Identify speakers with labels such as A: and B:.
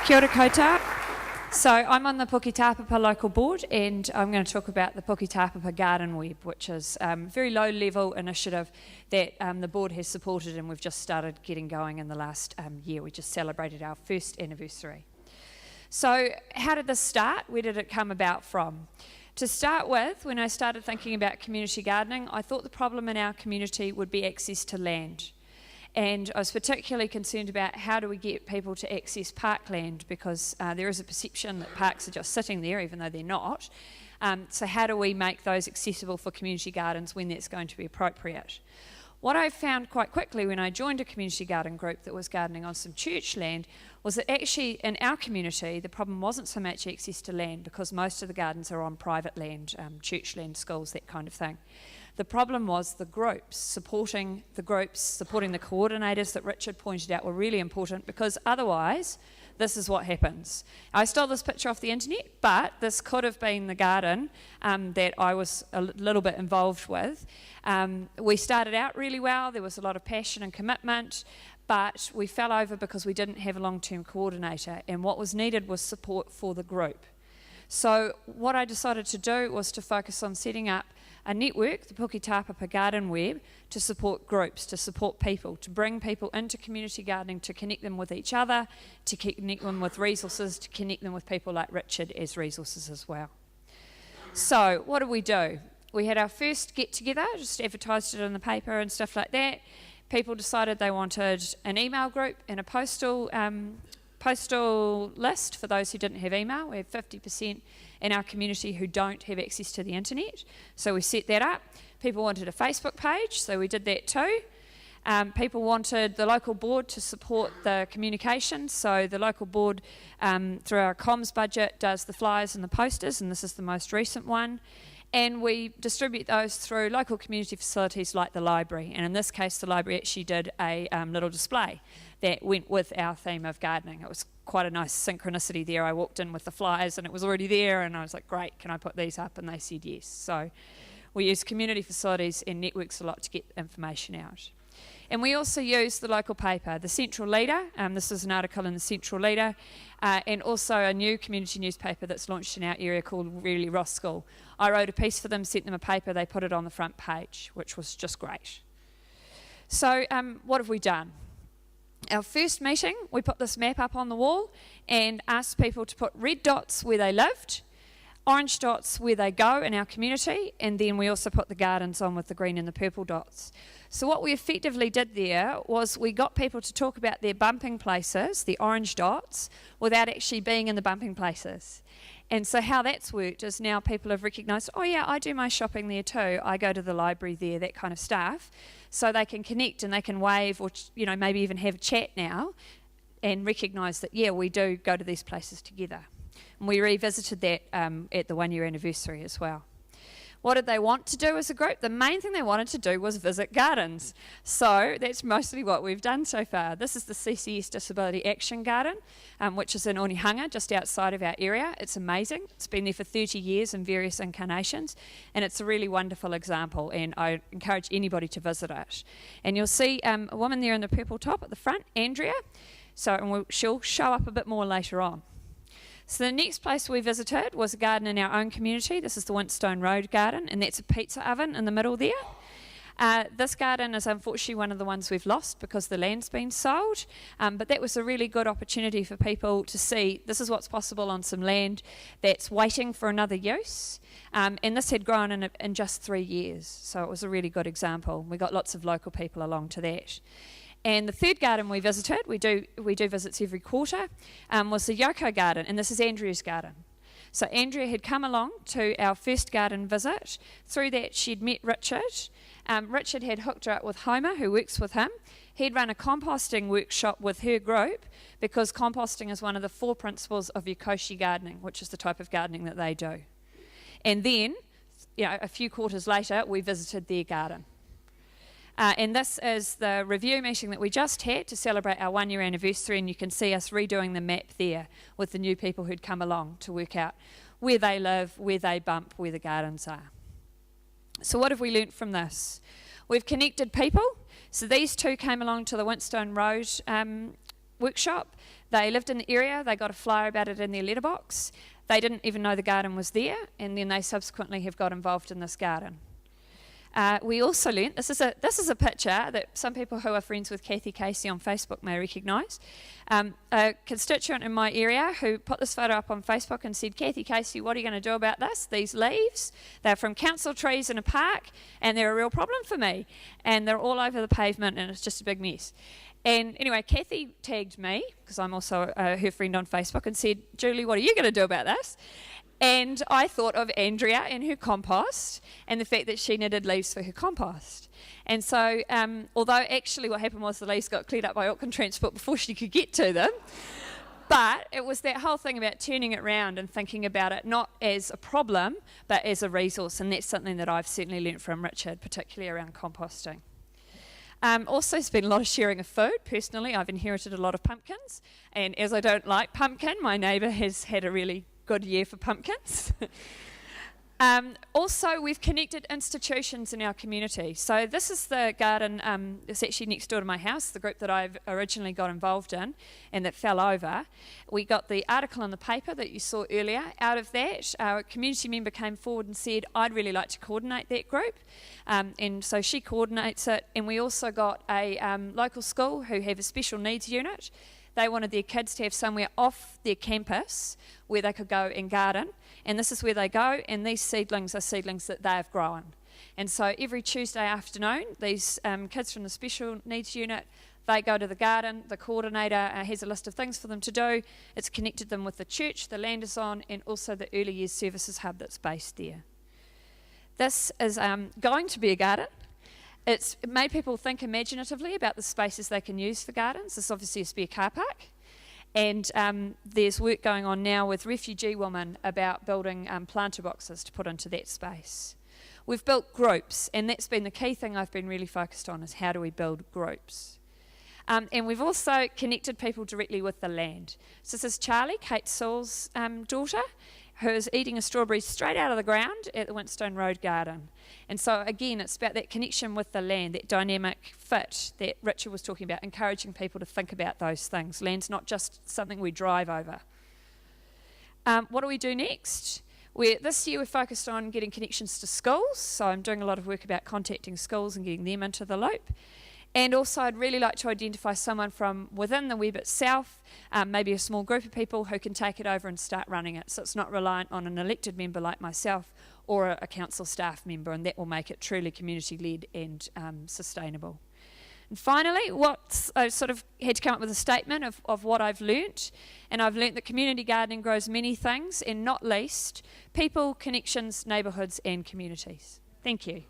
A: Kia ora koutou. So I'm on the Puketapapa local board, and I'm going to talk about the Puketapapa Garden Web, which is a very low-level initiative that the board has supported, and we've just started getting going in the last year. We just celebrated our first anniversary. So how did this start? Where did it come about from? To start with, when I started thinking about community gardening, I thought the problem in our community would be access to land. And I was particularly concerned about how do we get people to access parkland, because there is a perception that parks are just sitting there, even though they're not. So how do we make those accessible for community gardens when that's going to be appropriate? What I found quite quickly when I joined a community garden group that was gardening on some church land was that actually in our community the problem wasn't so much access to land, because most of the gardens are on private land, church land, schools, that kind of thing. The problem was the groups, supporting the coordinators that Richard pointed out were really important, because otherwise this is what happens. I stole this picture off the internet, but this could have been the garden that I was a little bit involved with. We started out really well, there was a lot of passion and commitment, but we fell over because we didn't have a long-term coordinator, and what was needed was support for the group. So what I decided to do was to focus on setting up a network, the Puketapapa Garden Web, to support groups, to support people, to bring people into community gardening, to connect them with each other, to connect them with resources, to connect them with people like Richard as resources as well. So what did we do? We had our first get-together, just advertised it in the paper and stuff like that. People decided they wanted an email group and a postal list for those who didn't have email. We have 50% in our community who don't have access to the internet, so we set that up. People wanted a Facebook page, so we did that too. People wanted the local board to support the communication, so the local board, through our comms budget, does the flyers and the posters, and this is the most recent one. And we distribute those through local community facilities like the library, and in this case the library actually did a little display that went with our theme of gardening. It was quite a nice synchronicity there. I walked in with the flyers and it was already there, and I was like, great, can I put these up? And they said yes. So we use community facilities and networks a lot to get information out. And we also use the local paper, the Central Leader. This is an article in the Central Leader, and also a new community newspaper that's launched in our area called Really Roskell. I wrote a piece for them, sent them a paper, they put it on the front page, which was just great. So what have we done? Our first meeting, we put this map up on the wall and asked people to put red dots where they lived, orange dots where they go in our community, and then we also put the gardens on with the green and the purple dots. So what we effectively did there was we got people to talk about their bumping places, the orange dots, without actually being in the bumping places. And so how that's worked is now people have recognised, oh yeah, I do my shopping there too, I go to the library there, that kind of stuff. So they can connect and they can wave, or maybe even have a chat now, and recognise that, yeah, we do go to these places together. And we revisited that at the 1 year anniversary as well. What did they want to do as a group? The main thing they wanted to do was visit gardens. So that's mostly what we've done so far. This is the CCS Disability Action Garden, which is in Onehunga, just outside of our area. It's amazing. It's been there for 30 years in various incarnations, and it's a really wonderful example, and I encourage anybody to visit it. And you'll see a woman there in the purple top at the front, Andrea, and she'll show up a bit more later on. So the next place we visited was a garden in our own community. This is the Wintstone Road garden, and that's a pizza oven in the middle there. This garden is unfortunately one of the ones we've lost because the land's been sold, but that was a really good opportunity for people to see this is what's possible on some land that's waiting for another use, and this had grown in just 3 years, so it was a really good example. We got lots of local people along to that. And the third garden we visited, we do visits every quarter, was the Yoko garden, and this is Andrea's garden. So Andrea had come along to our first garden visit. Through that she'd met Richard. Richard had hooked her up with Homer, who works with him. He'd run a composting workshop with her group, because composting is one of the 4 principles of Yokoshi gardening, which is the type of gardening that they do. And then, a few quarters later, we visited their garden. And this is the review meeting that we just had to celebrate our 1 year anniversary, and you can see us redoing the map there with the new people who'd come along to work out where they live, where they bump, where the gardens are. So what have we learnt from this? We've connected people. So these two came along to the Wintstone Road workshop. They lived in the area, they got a flyer about it in their letterbox. They didn't even know the garden was there, and then they subsequently have got involved in this garden. We also learnt, this is a picture that some people who are friends with Kathy Casey on Facebook may recognise. A constituent in my area who put this photo up on Facebook and said, Kathy Casey, what are you going to do about this? These leaves, they're from council trees in a park, and they're a real problem for me. And they're all over the pavement, and it's just a big mess. And anyway, Kathy tagged me, because I'm also her friend on Facebook, and said, Julie, what are you going to do about this? And I thought of Andrea and her compost and the fact that she needed leaves for her compost. And so, although actually what happened was the leaves got cleared up by Auckland Transport before she could get to them, but it was that whole thing about turning it around and thinking about it not as a problem, but as a resource. And that's something that I've certainly learnt from Richard, particularly around composting. Also, there's been a lot of sharing of food. Personally, I've inherited a lot of pumpkins. And as I don't like pumpkin, my neighbour has had a really good year for pumpkins. Also, we've connected institutions in our community. So this is the garden, it's actually next door to my house, the group that I've originally got involved in and that fell over. We got the article in the paper that you saw earlier. Out of that, our community member came forward and said, I'd really like to coordinate that group. And so she coordinates it. And we also got a local school who have a special needs unit. They wanted their kids to have somewhere off their campus where they could go and garden. And this is where they go, and these seedlings are seedlings that they have grown. And so every Tuesday afternoon, these kids from the special needs unit, they go to the garden. The coordinator has a list of things for them to do. It's connected them with the church the land is on, and also the early years services hub that's based there. This is going to be a garden. It's made people think imaginatively about the spaces they can use for gardens. This is obviously a spare car park. And there's work going on now with refugee women about building planter boxes to put into that space. We've built groups, and that's been the key thing I've been really focused on, is how do we build groups. And we've also connected people directly with the land. So this is Charlie, Kate Sewell's daughter, who's eating a strawberry straight out of the ground at the Winstone Road Garden. And so again, it's about that connection with the land, that dynamic fit that Richard was talking about, encouraging people to think about those things. Land's not just something we drive over. What do we do next? This year we're focused on getting connections to schools, so I'm doing a lot of work about contacting schools and getting them into the loop. And also I'd really like to identify someone from within the web itself, maybe a small group of people who can take it over and start running it, so it's not reliant on an elected member like myself or a council staff member, and that will make it truly community-led and sustainable. And finally, I sort of had to come up with a statement of what I've learnt, and I've learnt that community gardening grows many things, and not least, people, connections, neighbourhoods and communities. Thank you.